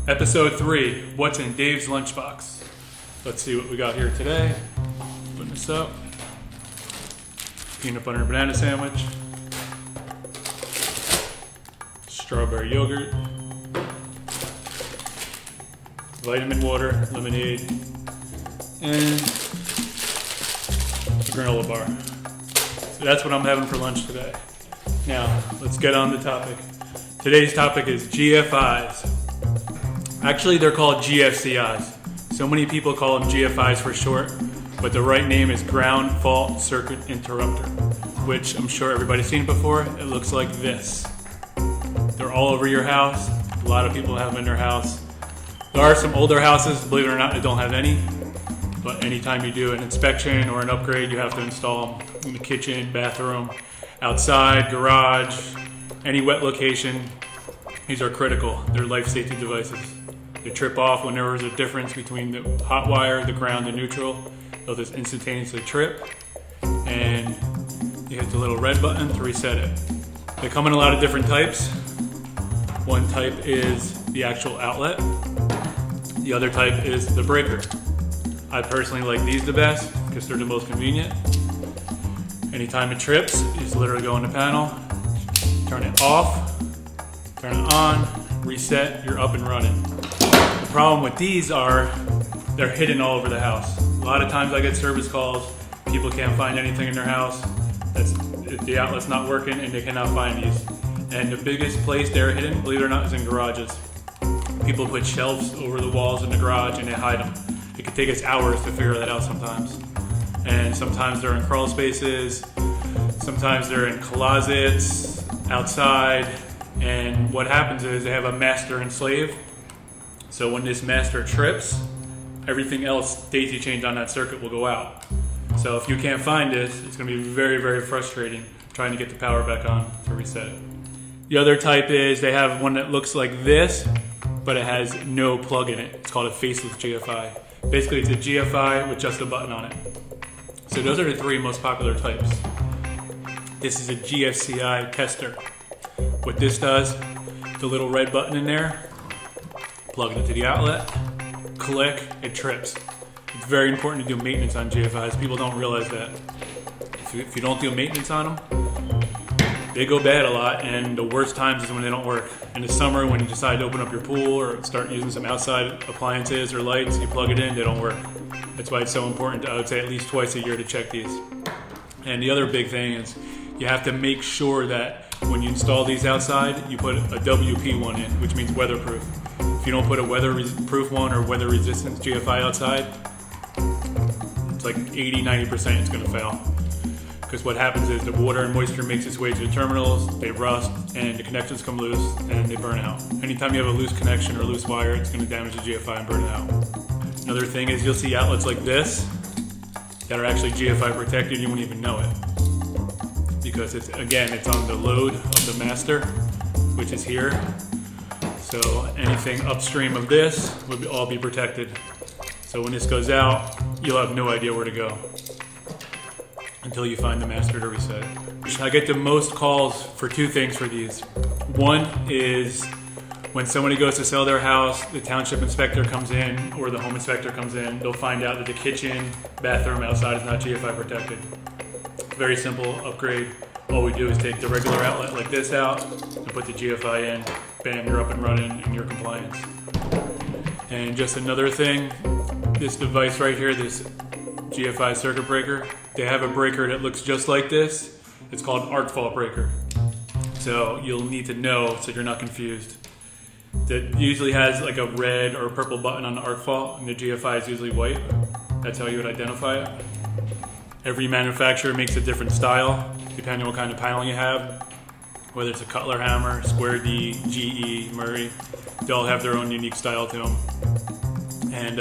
Episode 3, what's in Dave's Lunchbox? Let's see what we got here today. Open this up. Peanut butter and banana sandwich. Strawberry yogurt. Vitamin water, lemonade, and a granola bar. So that's what I'm having for lunch today. Now, let's get on the topic. Today's topic is GFIs. Actually, they're called GFCIs. So many people call them GFIs for short, but the right name is Ground Fault Circuit Interrupter, which I'm sure everybody's seen before. It looks like this. They're all over your house. A lot of people have them in their house. There are some older houses, believe it or not, that don't have any. But anytime you do an inspection or an upgrade, you have to install them in the kitchen, bathroom, outside, garage, any wet location. These are critical. They're life safety devices. They trip off whenever there's a difference between the hot wire, the ground, and neutral. They'll just instantaneously trip, and you hit the little red button to reset it. They come in a lot of different types. One type is the actual outlet. The other type is the breaker. I personally like these the best because they're the most convenient. Anytime it trips, you just literally go on the panel, turn it off, turn it on, reset, you're up and running. The problem with these are they're hidden all over the house. A lot of times I get service calls, people can't find anything in their house, the outlet's not working and they cannot find these. And the biggest place they're hidden, believe it or not, is in garages. People put shelves over the walls in the garage and they hide them. It could take us hours to figure that out sometimes. And sometimes they're in crawl spaces, sometimes they're in closets, outside, and what happens is they have a master and slave. So when this master trips, everything else daisy chained on that circuit will go out. So if you can't find this, it's going to be very, very frustrating trying to get the power back on to reset it. The other type is they have one that looks like this, but it has no plug in it. It's called a faceless GFI. Basically, it's a GFI with just a button on it. So those are the three most popular types. This is a GFCI tester. What this does, the little red button in there, plug it into the outlet, click, it trips. It's very important to do maintenance on GFIs. People don't realize that. If you don't do maintenance on them, they go bad a lot, and the worst times is when they don't work. In the summer, when you decide to open up your pool or start using some outside appliances or lights, you plug it in, they don't work. That's why it's so important, I would say at least twice a year to check these. And the other big thing is you have to make sure that when you install these outside, you put a WP one in, which means weatherproof. If you don't put a weatherproof one or weather resistance GFI outside, it's like 80-90% it's going to fail. Because what happens is the water and moisture makes its way to the terminals, they rust, and the connections come loose, and they burn out. Anytime you have a loose connection or loose wire, it's going to damage the GFI and burn it out. Another thing is you'll see outlets like this that are actually GFI protected, you won't even know it. Because it's on the load of the master, which is here. So anything upstream of this would all be protected. So when this goes out, you'll have no idea where to go until you find the master to reset it. I get the most calls for two things for these. One is when somebody goes to sell their house, the township inspector comes in or the home inspector comes in, they'll find out that the kitchen, bathroom outside is not GFI protected. Very simple upgrade. All we do is take the regular outlet like this out and put the GFI in. Bam, you're up and running and you're compliant. And just another thing, this device right here, this GFI circuit breaker, they have a breaker that looks just like this. It's called an arc fault breaker. So you'll need to know so you're not confused. That usually has like a red or purple button on the arc fault, and the GFI is usually white. That's how you would identify it. Every manufacturer makes a different style, depending on what kind of panel you have. Whether it's a Cutler hammer, Square D, GE, Murray, they all have their own unique style to them. And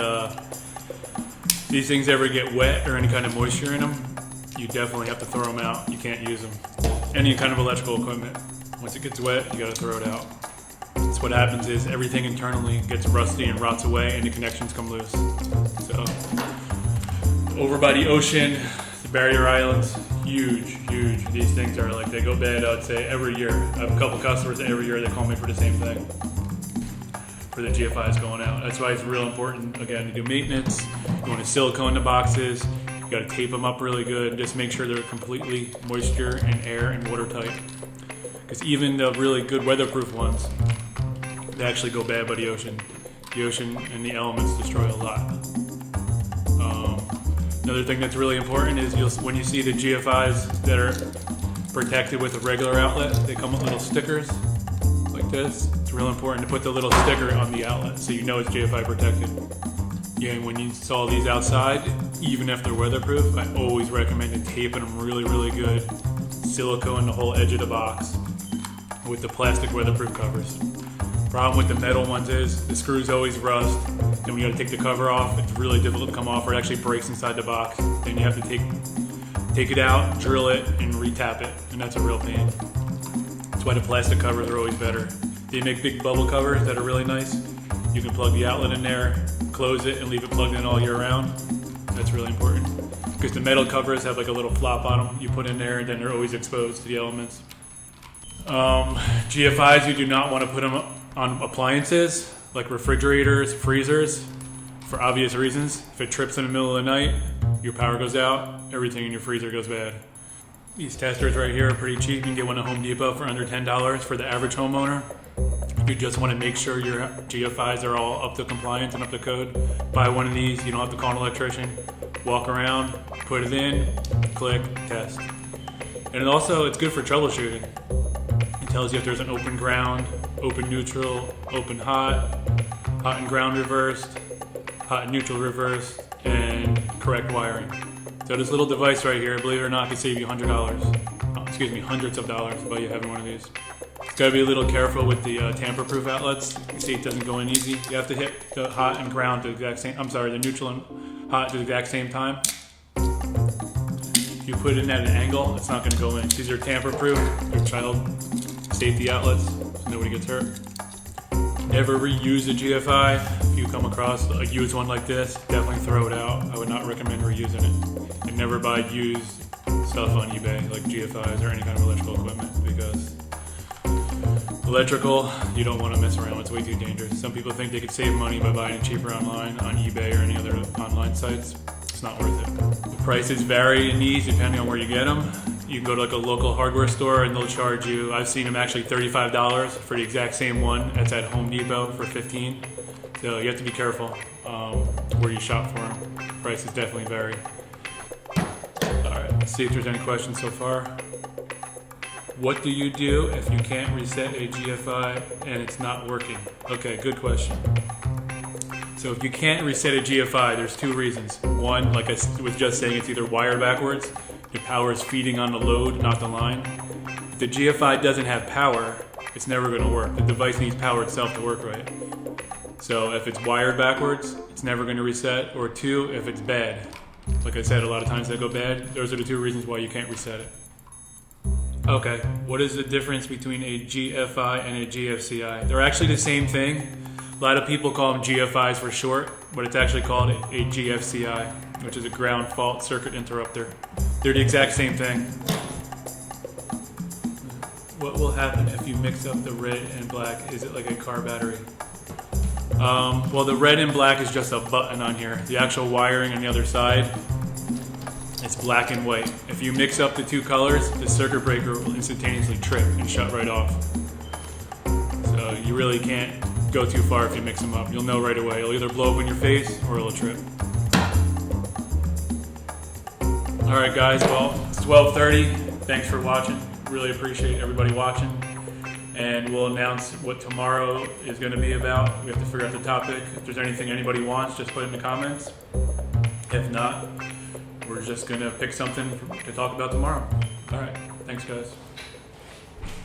these things ever get wet or any kind of moisture in them, you definitely have to throw them out. You can't use them. Any kind of electrical equipment, once it gets wet, you gotta throw it out. So what happens is everything internally gets rusty and rots away and the connections come loose. So over by the ocean, the barrier islands, huge. These things are like, they go bad, I'd say, every year. I have a couple customers every year that call me for the same thing. for the GFIs going out. That's why it's real important, again, to do maintenance. You want to silicone the boxes. You got to tape them up really good. Just make sure they're completely moisture and air and watertight. Because even the really good weatherproof ones, they actually go bad by the ocean. The ocean and the elements destroy a lot. Another thing that's really important is when you see the GFIs that are protected with a regular outlet, they come with little stickers like this. It's real important to put the little sticker on the outlet so you know it's GFI protected. Yeah, and when you install these outside, even if they're weatherproof, I always recommend taping them really, really good. Silicone the whole edge of the box with the plastic weatherproof covers. Problem with the metal ones is the screws always rust. Then when you gotta take the cover off, it's really difficult to come off, or it actually breaks inside the box. Then you have to take it out, drill it, and retap it, and that's a real pain. That's why the plastic covers are always better. They make big bubble covers that are really nice. You can plug the outlet in there, close it, and leave it plugged in all year round. That's really important. Because the metal covers have like a little flop on them you put in there, and then they're always exposed to the elements. GFIs, you do not want to put them on appliances like refrigerators, freezers, for obvious reasons. If it trips in the middle of the night, your power goes out, everything in your freezer goes bad. These testers right here are pretty cheap. You can get one at Home Depot for under $10 for the average homeowner. If you just want to make sure your GFIs are all up to compliance and up to code, buy one of these. You don't have to call an electrician. Walk around, put it in, click, test. And also, it's good for troubleshooting. It tells you if there's an open ground, open neutral, open hot, hot and ground reversed, hot and neutral reversed, and correct wiring. So this little device right here, believe it or not, can save you hundreds of dollars by you having one of these. It's got to be a little careful with the tamper-proof outlets. You see, it doesn't go in easy. You have to hit the hot and ground to the exact same. The neutral and hot to the exact same time. If you put it in at an angle, it's not going to go in. These are tamper-proof. They're child safety outlets, so nobody gets hurt. Never reuse a GFI. If you come across a used one like this, definitely throw it out. I would not recommend reusing it. And never buy used stuff on eBay, like GFIs or any kind of electrical equipment, because electrical, you don't want to mess around with. It's way too dangerous. Some people think they could save money by buying it cheaper online on eBay or any other online sites. It's not worth it. The prices vary in these depending on where you get them. You can go to like a local hardware store and they'll charge you, I've seen them actually $35 for the exact same one that's at Home Depot for $15. So you have to be careful where you shop for them. Prices definitely vary. Alright, let's see if there's any questions so far. What do you do if you can't reset a GFI and it's not working? Okay, good question. So if you can't reset a GFI, there's two reasons. One, like I was just saying, it's either wired backwards. Your power is feeding on the load, not the line. If the GFI doesn't have power, it's never going to work. The device needs power itself to work right. So if it's wired backwards, it's never going to reset. Or two, if it's bad. Like I said, a lot of times they go bad. Those are the two reasons why you can't reset it. Okay, what is the difference between a GFI and a GFCI? They're actually the same thing. A lot of people call them GFIs for short, but it's actually called a GFCI, which is a ground fault circuit interrupter. They're the exact same thing. What will happen if you mix up the red and black? Is it like a car battery? Well, the red and black is just a button on here. The actual wiring on the other side, it's black and white. If you mix up the two colors, the circuit breaker will instantaneously trip and shut right off. So you really can't go too far if you mix them up. You'll know right away. It'll either blow up in your face or it'll trip. Alright guys, well, it's 12:30. Thanks for watching. Really appreciate everybody watching. And we'll announce what tomorrow is going to be about. We have to figure out the topic. If there's anything anybody wants, just put it in the comments. If not, we're just going to pick something to talk about tomorrow. Alright, thanks guys.